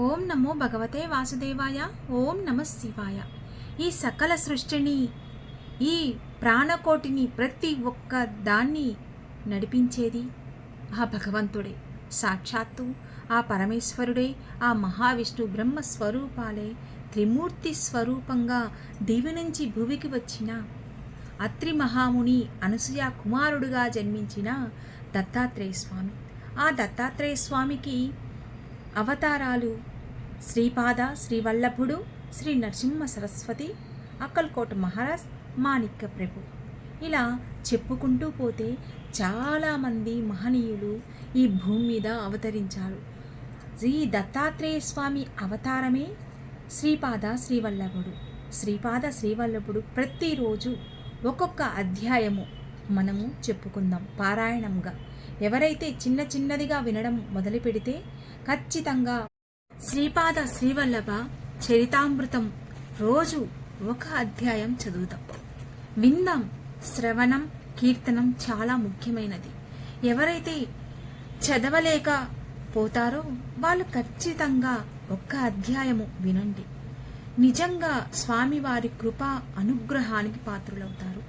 ఓం నమో భగవతే వాసుదేవాయ. ఓం నమ శివాయ. ఈ సకల సృష్టిని, ఈ ప్రాణకోటిని, ప్రతి ఒక్క దాన్ని నడిపించేది ఆ భగవంతుడే. సాక్షాత్తు ఆ పరమేశ్వరుడే, ఆ మహావిష్ణు బ్రహ్మ స్వరూపాలే త్రిమూర్తి స్వరూపంగా దివి నుంచి భూమికి వచ్చిన అత్రి మహాముని అనసూయ కుమారుడుగా జన్మించిన దత్తాత్రేయ స్వామి. ఆ దత్తాత్రేయ స్వామికి అవతారాలు శ్రీపాద, శ్రీవల్లభుడు, శ్రీ నరసింహ సరస్వతి, అక్కల్కోట మహారాజ్, మాణిక్య ప్రభు. ఇలా చెప్పుకుంటూ పోతే చాలామంది మహనీయులు ఈ భూమి మీద అవతరించారు. ఈ దత్తాత్రేయ స్వామి అవతారమే శ్రీపాద శ్రీవల్లభుడు. శ్రీపాద శ్రీవల్లభుడు ప్రతిరోజు ఒక్కొక్క అధ్యాయము మనము చెప్పుకుందాం పారాయణంగా. ఎవరైతే చిన్న చిన్నదిగా వినడం మొదలు పెడితే ఖచ్చితంగా శ్రీపాద శ్రీవల్లభ చరితామృతం రోజు ఒక అధ్యాయం చదువుదాం, విందాం. శ్రవణం, కీర్తనం చాలా ముఖ్యమైనది. ఎవరైతే చదవలేక పోతారో వాళ్ళు ఖచ్చితంగా ఒక్క అధ్యాయము వినండి. నిజంగా స్వామివారి కృప అనుగ్రహానికి పాత్రులవుతారు.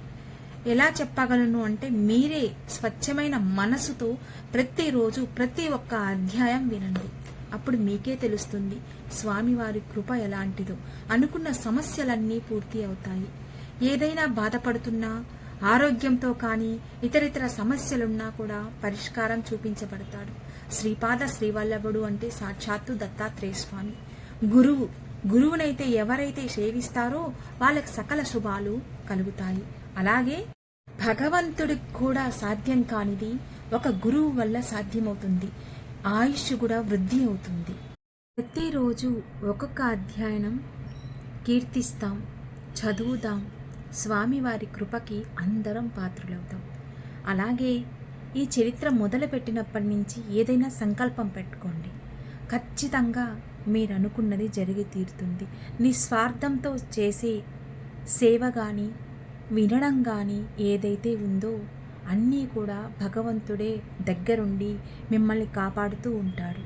ఎలా చెప్పగలను అంటే, మీరే స్వచ్ఛమైన మనసుతో ప్రతిరోజు ప్రతి ఒక్క అధ్యాయం వినండి. అప్పుడు మీకే తెలుస్తుంది స్వామివారి కృప ఎలాంటిదో. అనుకున్న సమస్యలన్నీ పూర్తి అవుతాయి. ఏదైనా బాధపడుతున్నా, ఆరోగ్యంతో కానీ ఇతరితర సమస్యలున్నా కూడా పరిష్కారం చూపించబడతాడు. శ్రీపాద శ్రీవల్లభుడు అంటే సాక్షాత్తు దత్తాత్రేయ స్వామి. గురువునైతే ఎవరైతే సేవిస్తారో వాళ్ళకి సకల శుభాలు కలుగుతాయి. అలాగే భగవంతుడికి కూడా సాధ్యం కానిది ఒక గురువు వల్ల సాధ్యమవుతుంది. ఆయుష్ కూడా వృద్ధి అవుతుంది. ప్రతిరోజు ఒక్కొక్క అధ్యయనం కీర్తిస్తాం, చదువుదాం. స్వామివారి కృపకి అందరం పాత్రులవుతాం. అలాగే ఈ చరిత్ర మొదలుపెట్టినప్పటి నుంచి ఏదైనా సంకల్పం పెట్టుకోండి. ఖచ్చితంగా మీరు అనుకున్నది జరిగి తీరుతుంది. నిస్వార్థంతో చేసే సేవ కానీ, వినడం కానీ ఏదైతే ఉందో అన్నీ కూడా భగవంతుడే దగ్గరుండి మిమ్మల్ని కాపాడుతూ ఉంటాడు.